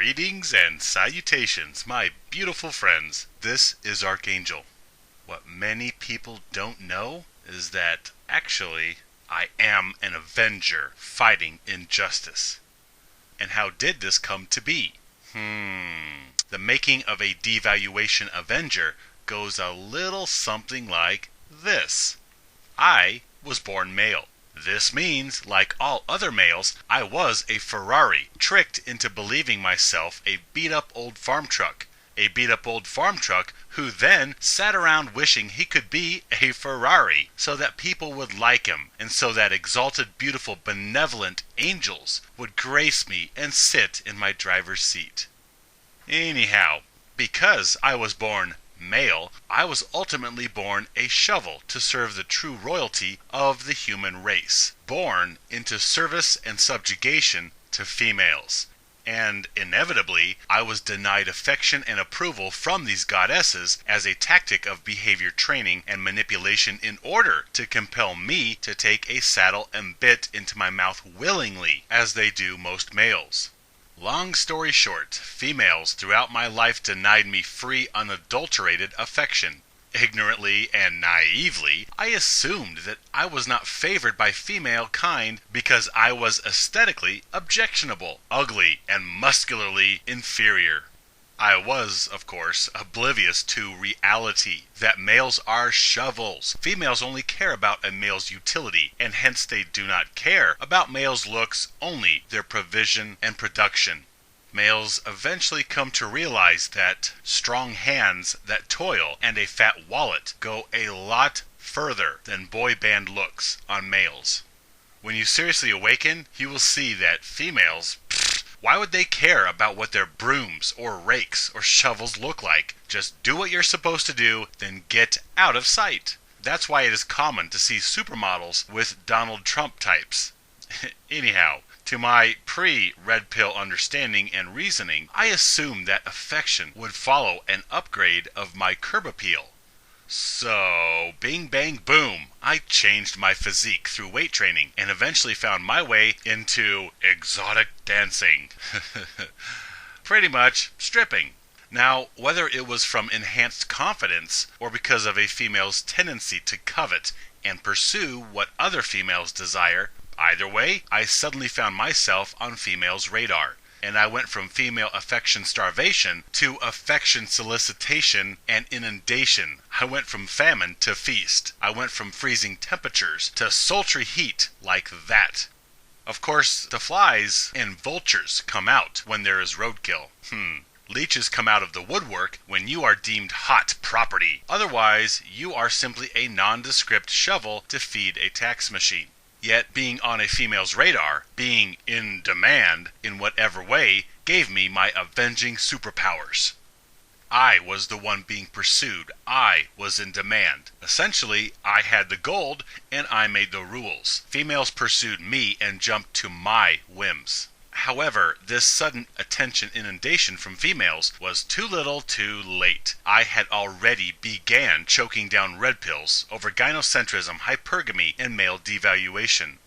Greetings and salutations, my beautiful friends. This is Archangel. What many people don't know is that, actually, I am an Avenger fighting injustice. And how did this come to be? The making of a Devaluation Avenger goes a little something like this. I was born male. This means, like all other males, I was a Ferrari, tricked into believing myself a beat-up old farm truck. A beat-up old farm truck who then sat around wishing he could be a Ferrari, so that people would like him, and so that exalted, beautiful, benevolent angels would grace me and sit in my driver's seat. Anyhow, because I was born male, I was ultimately born a shovel to serve the true royalty of the human race, born into service and subjugation to females. And inevitably, I was denied affection and approval from these goddesses as a tactic of behavior training and manipulation in order to compel me to take a saddle and bit into my mouth willingly, as they do most males. Long story short, females throughout my life denied me free, unadulterated affection. Ignorantly and naively, I assumed that I was not favored by female kind because I was aesthetically objectionable, ugly, and muscularly inferior. I was, of course, oblivious to reality, that males are shovels. Females only care about a male's utility, and hence they do not care about males' looks, only their provision and production. Males eventually come to realize that strong hands that toil and a fat wallet go a lot further than boy band looks on males. When you seriously awaken, you will see that females, why would they care about what their brooms or rakes or shovels look like? Just do what you're supposed to do, then get out of sight. That's why it is common to see supermodels with Donald Trump types. Anyhow, to my pre-red pill understanding and reasoning, I assumed that affection would follow an upgrade of my curb appeal. So, bing bang boom, I changed my physique through weight training and eventually found my way into exotic dancing. Pretty much stripping. Now, whether it was from enhanced confidence or because of a female's tendency to covet and pursue what other females desire, either way, I suddenly found myself on females' radar. And I went from female affection starvation to affection solicitation and inundation. I went from famine to feast. I went from freezing temperatures to sultry heat like that. Of course, the flies and vultures come out when there is roadkill. Leeches come out of the woodwork when you are deemed hot property. Otherwise, you are simply a nondescript shovel to feed a tax machine. Yet being on a female's radar, being in demand in whatever way, gave me my avenging superpowers. I was the one being pursued. I was in demand. Essentially, I had the gold and I made the rules. Females pursued me and jumped to my whims. However, this sudden attention inundation from females was too little too late. I had already began choking down red pills over gynocentrism, hypergamy, and male devaluation.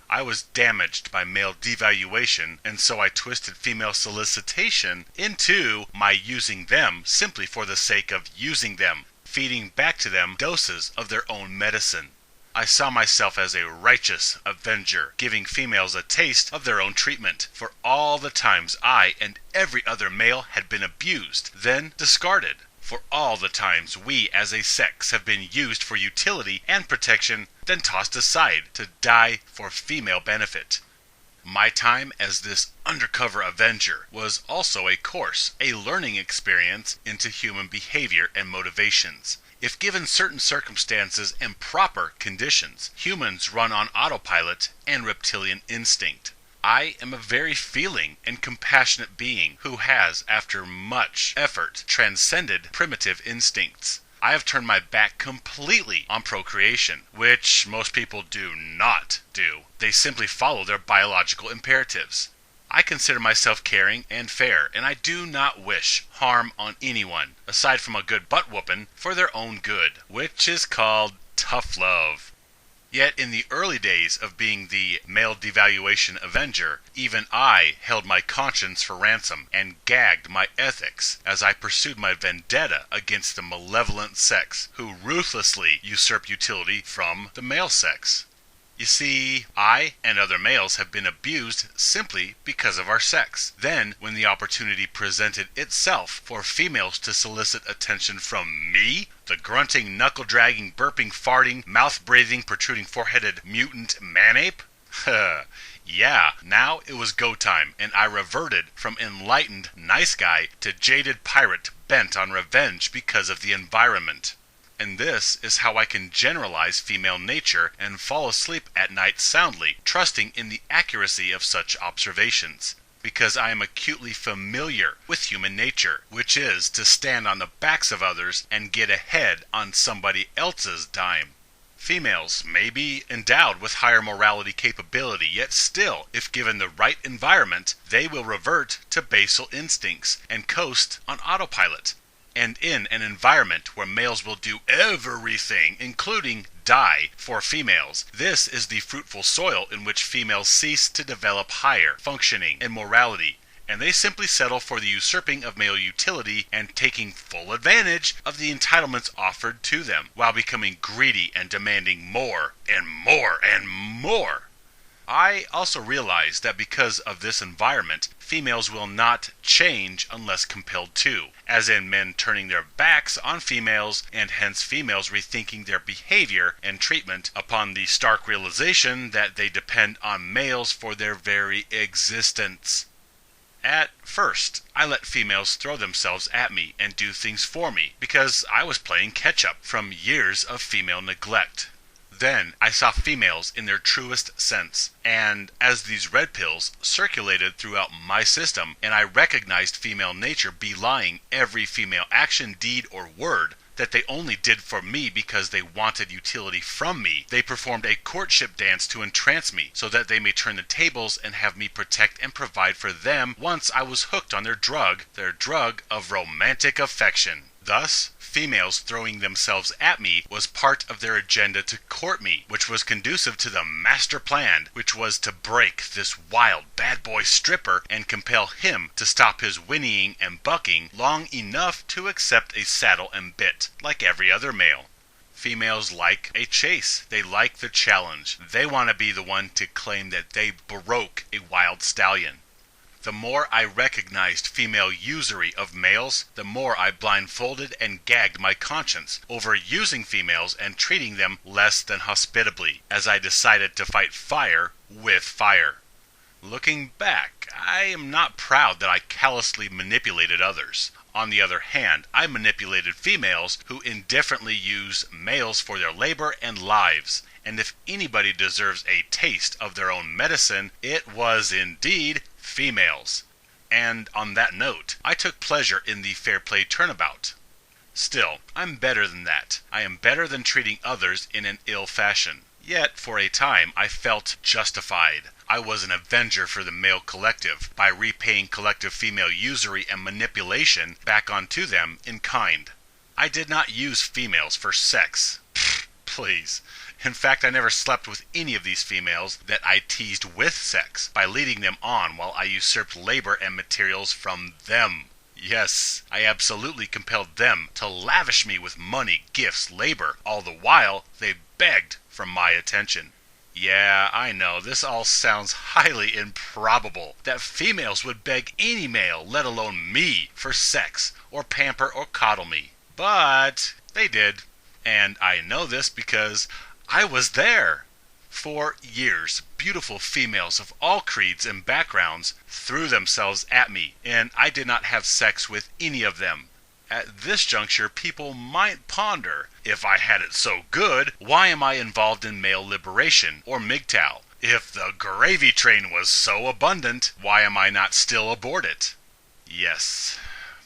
I was damaged by male devaluation, and so I twisted female solicitation into my using them simply for the sake of using them, feeding back to them doses of their own medicine. I saw myself as a righteous avenger, giving females a taste of their own treatment for all the times I and every other male had been abused, then discarded. For all the times we as a sex have been used for utility and protection, then tossed aside to die for female benefit. My time as this undercover avenger was also a course, a learning experience into human behavior and motivations. If given certain circumstances and proper conditions, humans run on autopilot and reptilian instinct. I am a very feeling and compassionate being who has, after much effort, transcended primitive instincts. I have turned my back completely on procreation, which most people do not do. They simply follow their biological imperatives. I consider myself caring and fair, and I do not wish harm on anyone, aside from a good butt-whooping for their own good, which is called tough love. Yet in the early days of being the male devaluation Avenger, even I held my conscience for ransom and gagged my ethics as I pursued my vendetta against the malevolent sex who ruthlessly usurp utility from the male sex. You see, I and other males have been abused simply because of our sex. Then, when the opportunity presented itself for females to solicit attention from me, the grunting, knuckle-dragging, burping, farting, mouth-breathing, protruding four-headed mutant man-ape? Yeah, now it was go time, and I reverted from enlightened, nice guy to jaded pirate bent on revenge because of the environment. And this is how I can generalize female nature and fall asleep at night soundly, trusting in the accuracy of such observations. Because I am acutely familiar with human nature, which is to stand on the backs of others and get ahead on somebody else's dime. Females may be endowed with higher morality capability, yet still, if given the right environment, they will revert to basal instincts and coast on autopilot. And in an environment where males will do everything, including die, for females, this is the fruitful soil in which females cease to develop higher functioning and morality, and they simply settle for the usurping of male utility and taking full advantage of the entitlements offered to them, while becoming greedy and demanding more and more and more. I also realize that because of this environment, females will not change unless compelled to, as in men turning their backs on females and hence females rethinking their behavior and treatment upon the stark realization that they depend on males for their very existence. At first, I let females throw themselves at me and do things for me because I was playing catch-up from years of female neglect. Then I saw females in their truest sense, and as these red pills circulated throughout my system, and I recognized female nature belying every female action, deed, or word that they only did for me because they wanted utility from me, they performed a courtship dance to entrance me, so that they may turn the tables and have me protect and provide for them once I was hooked on their drug of romantic affection. Thus, females throwing themselves at me was part of their agenda to court me, which was conducive to the master plan, which was to break this wild bad boy stripper and compel him to stop his whinnying and bucking long enough to accept a saddle and bit, like every other male. Females like a chase. They like the challenge. They want to be the one to claim that they broke a wild stallion. The more I recognized female usury of males, the more I blindfolded and gagged my conscience over using females and treating them less than hospitably, as I decided to fight fire with fire. Looking back, I am not proud that I callously manipulated others. On the other hand, I manipulated females who indifferently use males for their labor and lives. And if anybody deserves a taste of their own medicine, it was indeed females. And on that note, I took pleasure in the fair play turnabout. Still, I'm better than that. I am better than treating others in an ill fashion. Yet, for a time, I felt justified. I was an avenger for the male collective by repaying collective female usury and manipulation back onto them in kind. I did not use females for sex. Please. In fact, I never slept with any of these females that I teased with sex by leading them on while I usurped labor and materials from them. Yes, I absolutely compelled them to lavish me with money, gifts, labor, all the while they begged for my attention. Yeah, I know, this all sounds highly improbable, that females would beg any male, let alone me, for sex, or pamper or coddle me. But they did, and I know this because I was there. For years, beautiful females of all creeds and backgrounds threw themselves at me, and I did not have sex with any of them. At this juncture, people might ponder, if I had it so good, why am I involved in male liberation, or MGTOW? If the gravy train was so abundant, why am I not still aboard it? Yes,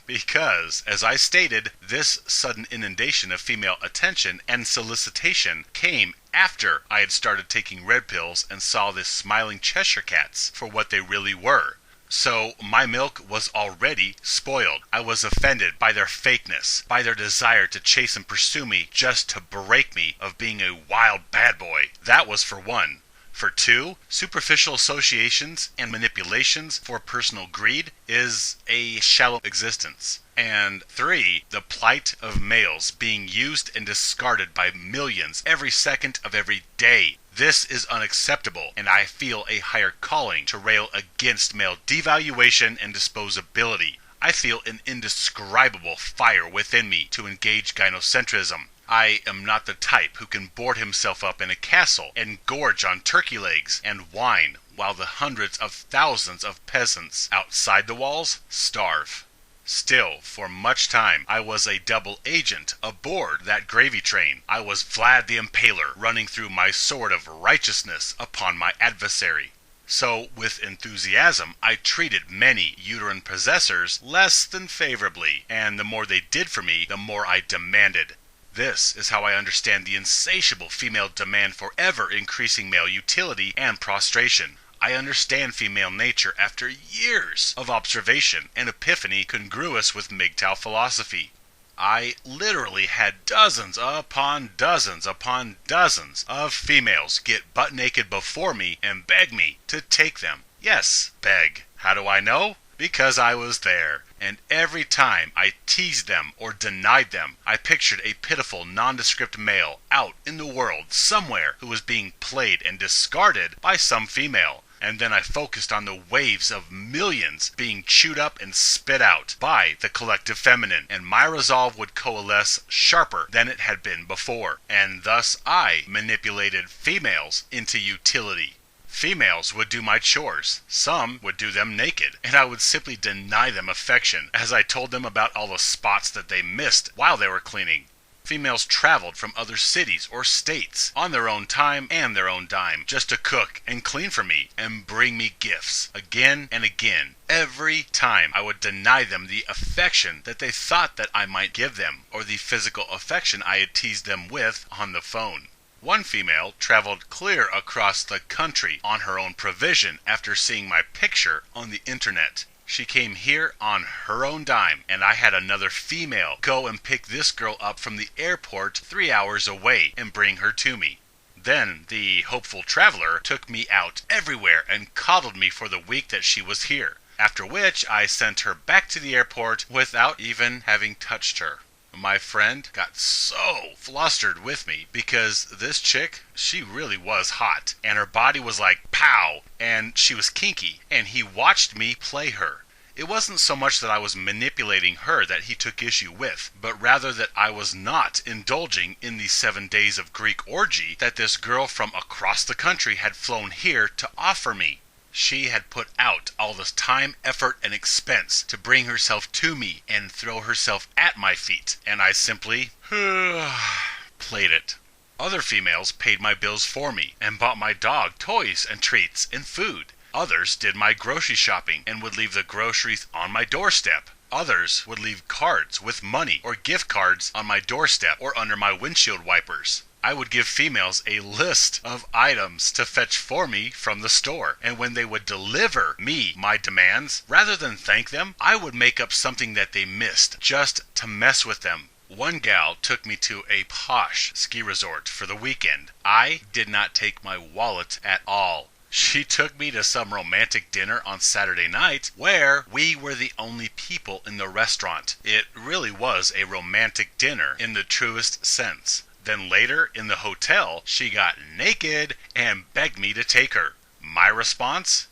because, as I stated, this sudden inundation of female attention and solicitation came after I had started taking red pills and saw the smiling Cheshire cats for what they really were. So my milk was already spoiled. I was offended by their fakeness, by their desire to chase and pursue me just to break me of being a wild bad boy. That was for one. For two, superficial associations and manipulations for personal greed is a shallow existence. And three, the plight of males being used and discarded by millions every second of every day. This is unacceptable, and I feel a higher calling to rail against male devaluation and disposability. I feel an indescribable fire within me to engage gynocentrism. I am not the type who can board himself up in a castle and gorge on turkey legs and wine while the hundreds of thousands of peasants outside the walls starve. Still, for much time, I was a double agent aboard that gravy train. I was Vlad the Impaler, running through my sword of righteousness upon my adversary. So, with enthusiasm, I treated many uterine possessors less than favorably, and the more they did for me, the more I demanded. This is how I understand the insatiable female demand for ever-increasing male utility and prostration. I understand female nature after years of observation and epiphany congruous with MGTOW philosophy. I literally had dozens upon dozens upon dozens of females get butt naked before me and beg me to take them. Yes, beg. How do I know? Because I was there, and every time I teased them or denied them, I pictured a pitiful nondescript male out in the world somewhere who was being played and discarded by some female. And then I focused on the waves of millions being chewed up and spit out by the collective feminine, and my resolve would coalesce sharper than it had been before, and thus I manipulated females into utility. Females would do my chores, some would do them naked, and I would simply deny them affection as I told them about all the spots that they missed while they were cleaning. Females traveled from other cities or states on their own time and their own dime just to cook and clean for me and bring me gifts again and again. Every time I would deny them the affection that they thought that I might give them, or the physical affection I had teased them with on the phone. One female traveled clear across the country on her own provision after seeing my picture on the internet. She came here on her own dime, and I had another female go and pick this girl up from the airport 3 hours away and bring her to me. Then the hopeful traveler took me out everywhere and coddled me for the week that she was here, after which I sent her back to the airport without even having touched her. My friend got so flustered with me because this chick, she really was hot, and her body was like pow, and she was kinky, and he watched me play her. It wasn't so much that I was manipulating her that he took issue with, but rather that I was not indulging in the 7 days of Greek orgy that this girl from across the country had flown here to offer me. She had put out all this time, effort, and expense to bring herself to me and throw herself at my feet, and I simply played it. Other females paid my bills for me and bought my dog toys and treats and food. Others did my grocery shopping and would leave the groceries on my doorstep. Others would leave cards with money or gift cards on my doorstep or under my windshield wipers. I would give females a list of items to fetch for me from the store, and when they would deliver me my demands, rather than thank them, I would make up something that they missed just to mess with them. One gal took me to a posh ski resort for the weekend. I did not take my wallet at all. She took me to some romantic dinner on Saturday night where we were the only people in the restaurant. It really was a romantic dinner in the truest sense. Then later, in the hotel, she got naked and begged me to take her. My response?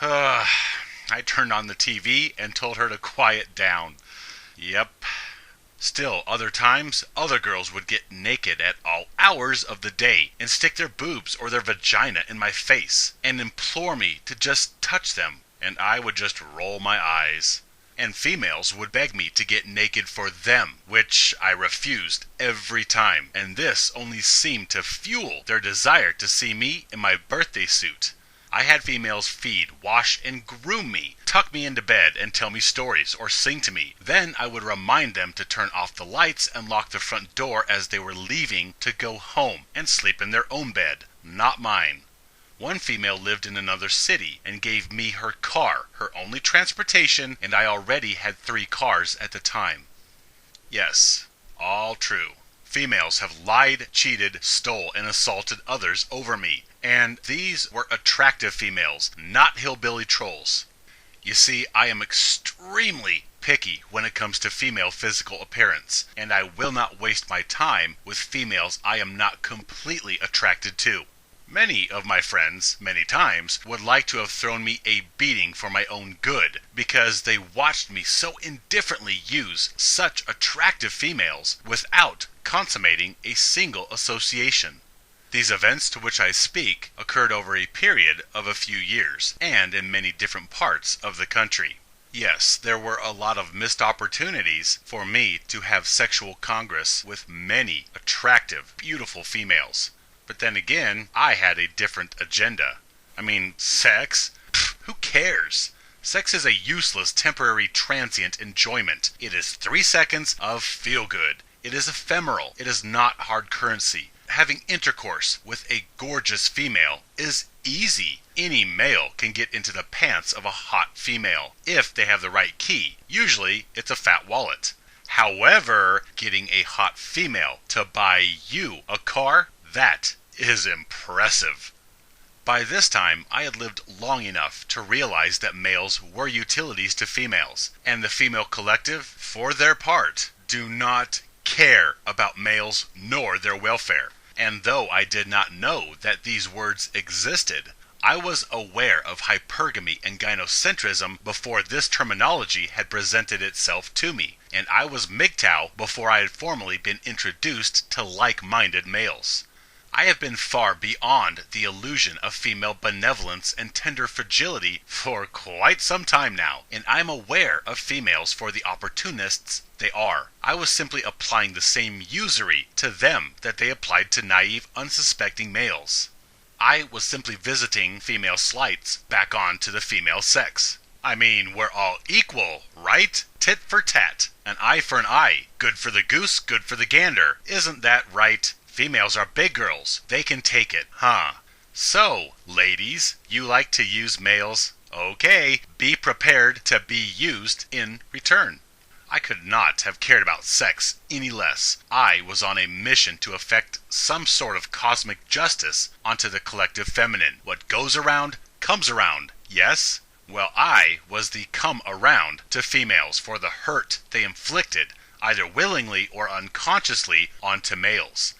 I turned on the TV and told her to quiet down. Yep. Still, other times, other girls would get naked at all hours of the day and stick their boobs or their vagina in my face and implore me to just touch them, and I would just roll my eyes. And females would beg me to get naked for them, which I refused every time, and this only seemed to fuel their desire to see me in my birthday suit. I had females feed, wash, and groom me, tuck me into bed and tell me stories or sing to me. Then I would remind them to turn off the lights and lock the front door as they were leaving to go home and sleep in their own bed, not mine. One female lived in another city and gave me her car, her only transportation, and I already had 3 cars at the time. Yes, all true. Females have lied, cheated, stole, and assaulted others over me. And these were attractive females, not hillbilly trolls. You see, I am extremely picky when it comes to female physical appearance, and I will not waste my time with females I am not completely attracted to. Many of my friends, many times, would like to have thrown me a beating for my own good, because they watched me so indifferently use such attractive females without consummating a single association. These events to which I speak occurred over a period of a few years, and in many different parts of the country. Yes, there were a lot of missed opportunities for me to have sexual congress with many attractive, beautiful females. But then again, I had a different agenda. I mean, sex? Pfft, who cares? Sex is a useless, temporary, transient enjoyment. It is 3 seconds of feel-good. It is ephemeral. It is not hard currency. Having intercourse with a gorgeous female is easy. Any male can get into the pants of a hot female if they have the right key. Usually, it's a fat wallet. However, getting a hot female to buy you a car, that is impressive. By this time, I had lived long enough to realize that males were utilities to females, and the female collective, for their part, do not care about males nor their welfare. And though I did not know that these words existed, I was aware of hypergamy and gynocentrism before this terminology had presented itself to me, and I was MGTOW before I had formally been introduced to like-minded males. I have been far beyond the illusion of female benevolence and tender fragility for quite some time now, and I'm aware of females for the opportunists they are. I was simply applying the same usury to them that they applied to naive, unsuspecting males. I was simply visiting female slights back on to the female sex. I mean, we're all equal, right? Tit for tat. An eye for an eye. Good for the goose, good for the gander. Isn't that right? Females are big girls. They can take it, huh? So, ladies, you like to use males? Okay, be prepared to be used in return. I could not have cared about sex any less. I was on a mission to effect some sort of cosmic justice onto the collective feminine. What goes around, comes around, yes? Well, I was the come around to females for the hurt they inflicted, either willingly or unconsciously, onto males.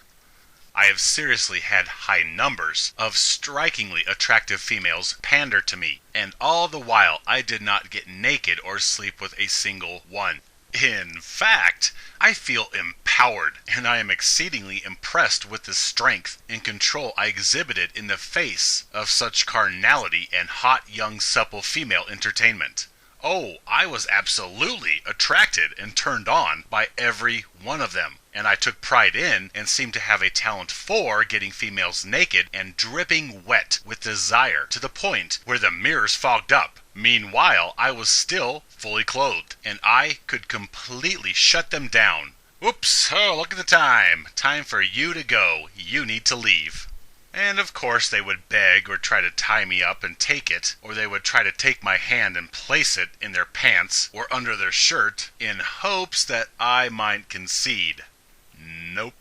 I have seriously had high numbers of strikingly attractive females pander to me, and all the while I did not get naked or sleep with a single one. In fact, I feel empowered, and I am exceedingly impressed with the strength and control I exhibited in the face of such carnality and hot, young, supple female entertainment. Oh, I was absolutely attracted and turned on by every one of them, and I took pride in and seemed to have a talent for getting females naked and dripping wet with desire to the point where the mirrors fogged up. Meanwhile, I was still fully clothed, and I could completely shut them down. Oops, oh, look at the time. Time for you to go. You need to leave. And of course they would beg or try to tie me up and take it, or they would try to take my hand and place it in their pants or under their shirt in hopes that I might concede. Nope.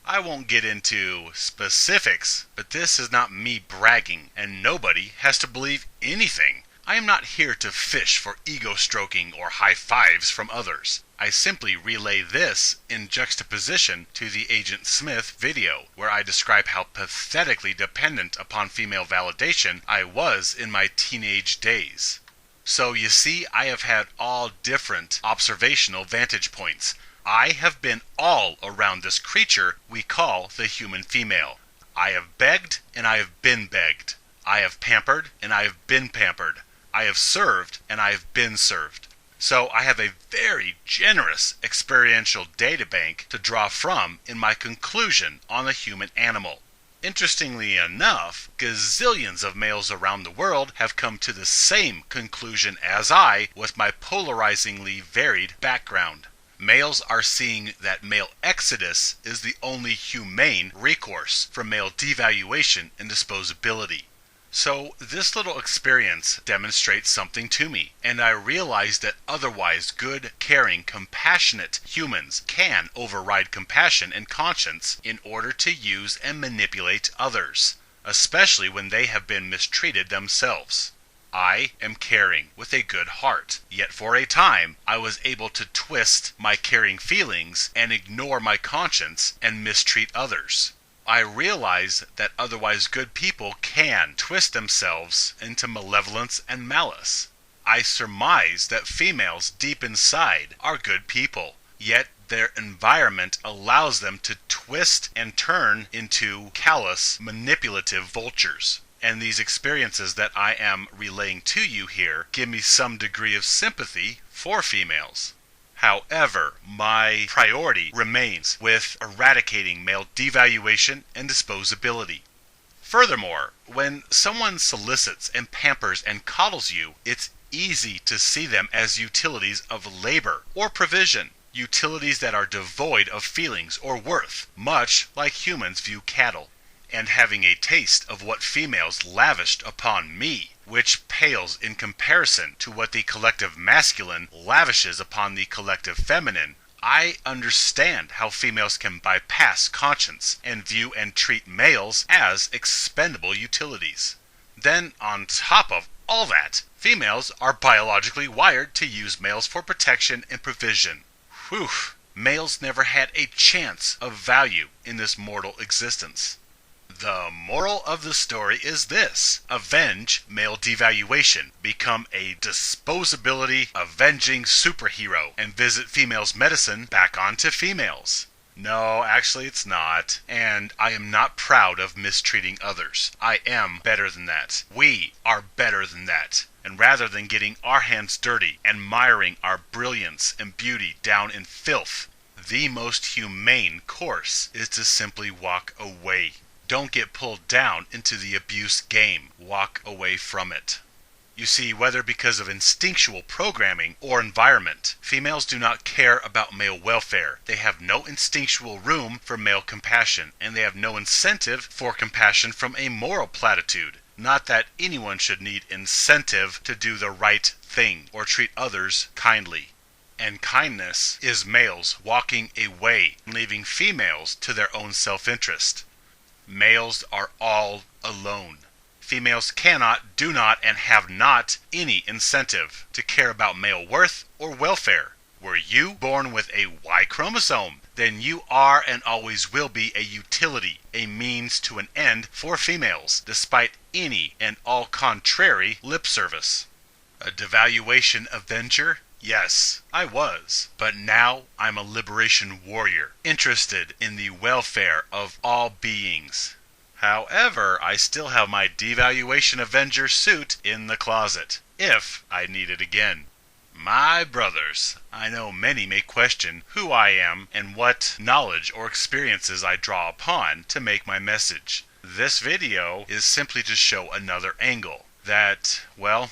I won't get into specifics, but this is not me bragging, and nobody has to believe anything. I am not here to fish for ego stroking or high fives from others. I simply relay this in juxtaposition to the Agent Smith video, where I describe how pathetically dependent upon female validation I was in my teenage days. So you see, I have had all different observational vantage points. I have been all around this creature we call the human female. I have begged and I have been begged. I have pampered and I have been pampered. I have served and I have been served. So I have a very generous experiential databank to draw from in my conclusion on the human animal. Interestingly enough, gazillions of males around the world have come to the same conclusion as I with my polarizingly varied background. Males are seeing that male exodus is the only humane recourse from male devaluation and disposability. So this little experience demonstrates something to me, and I realize that otherwise good, caring, compassionate humans can override compassion and conscience in order to use and manipulate others, especially when they have been mistreated themselves. I am caring with a good heart, yet for a time I was able to twist my caring feelings and ignore my conscience and mistreat others. I realize that otherwise good people can twist themselves into malevolence and malice. I surmise that females deep inside are good people, yet their environment allows them to twist and turn into callous, manipulative vultures. And these experiences that I am relaying to you here give me some degree of sympathy for females. However, my priority remains with eradicating male devaluation and disposability. Furthermore, when someone solicits and pampers and coddles you, it's easy to see them as utilities of labor or provision, utilities that are devoid of feelings or worth, much like humans view cattle. And having a taste of what females lavished upon me, which pales in comparison to what the collective masculine lavishes upon the collective feminine, I understand how females can bypass conscience and view and treat males as expendable utilities. Then, on top of all that, females are biologically wired to use males for protection and provision. Whew! Males never had a chance of value in this mortal existence. The moral of the story is this: avenge male devaluation, become a disposability avenging superhero, and visit females' medicine back onto females. No, actually it's not, and I am not proud of mistreating others. I am better than that. We are better than that. And rather than getting our hands dirty and miring our brilliance and beauty down in filth, the most humane course is to simply walk away. Don't get pulled down into the abuse game. Walk away from it. You see, whether because of instinctual programming or environment, females do not care about male welfare. They have no instinctual room for male compassion, and they have no incentive for compassion from a moral platitude. Not that anyone should need incentive to do the right thing or treat others kindly. And kindness is males walking away, leaving females to their own self-interest. Males are all alone. Females cannot, do not, and have not any incentive to care about male worth or welfare. Were you born with a Y chromosome, then you are and always will be a utility, a means to an end for females, despite any and all contrary lip service. A devaluation Avenger? Yes, I was. But now I'm a liberation warrior, interested in the welfare of all beings. However, I still have my Devaluation Avenger suit in the closet, if I need it again. My brothers, I know many may question who I am and what knowledge or experiences I draw upon to make my message. This video is simply to show another angle that, well,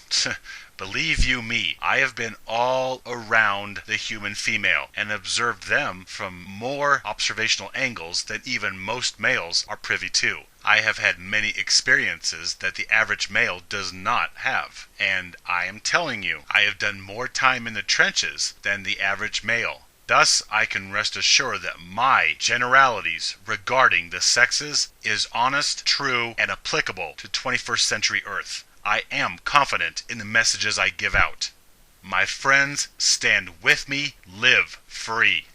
believe you me, I have been all around the human female and observed them from more observational angles than even most males are privy to. I have had many experiences that the average male does not have. And I am telling you, I have done more time in the trenches than the average male. Thus, I can rest assured that my generalities regarding the sexes is honest, true, and applicable to 21st century Earth. I am confident in the messages I give out. My friends, stand with me, live free.